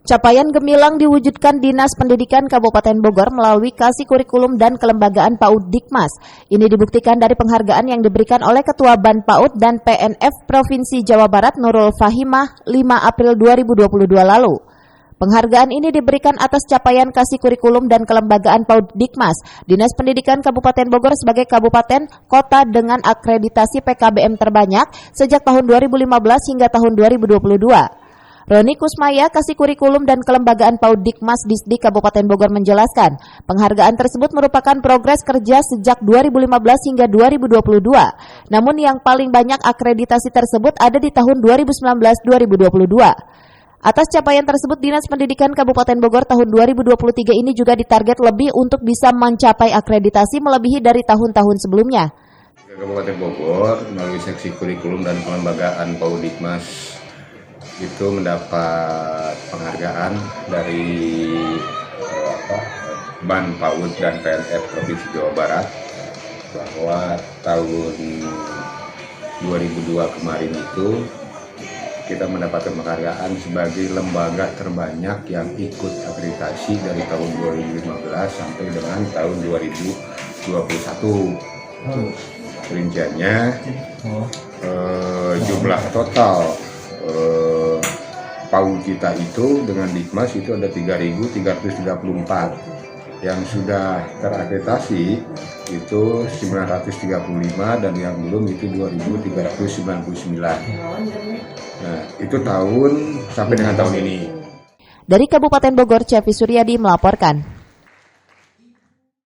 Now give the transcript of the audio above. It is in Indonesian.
Capaian gemilang diwujudkan Dinas Pendidikan Kabupaten Bogor melalui Kasih Kurikulum dan Kelembagaan PAUD Dikmas. Ini dibuktikan dari penghargaan yang diberikan oleh Ketua Ban PAUD dan PNF Provinsi Jawa Barat Nurul Fahimah 5 April 2022 lalu. Penghargaan ini diberikan atas capaian Kasih Kurikulum dan Kelembagaan PAUD Dikmas, Dinas Pendidikan Kabupaten Bogor sebagai kabupaten kota dengan akreditasi PKBM terbanyak sejak tahun 2015 hingga tahun 2022. Roni Kusmaya, Kasih Kurikulum dan Kelembagaan PAUD Dikmas Disdik Kabupaten Bogor menjelaskan, penghargaan tersebut merupakan progres kerja sejak 2015 hingga 2022. Namun yang paling banyak akreditasi tersebut ada di tahun 2019-2022. Atas capaian tersebut, Dinas Pendidikan Kabupaten Bogor tahun 2023 ini juga ditarget lebih untuk bisa mencapai akreditasi melebihi dari tahun-tahun sebelumnya. Kabupaten Bogor melalui Seksi Kurikulum dan Kelembagaan PAUD Dikmas itu mendapat penghargaan dari Ban PAUD dan PNF Provinsi Jawa Barat bahwa tahun 2002 kemarin itu kita mendapatkan penghargaan sebagai lembaga terbanyak yang ikut akreditasi dari tahun 2015 sampai dengan tahun 2021. Rinciannya jumlah total PAUD kita itu dengan Dikmas itu ada 3.334, yang sudah terakreditasi itu 935 dan yang belum itu 2.399. Nah, itu tahun sampai dengan tahun ini. Dari Kabupaten Bogor, Cevi Suryadi melaporkan.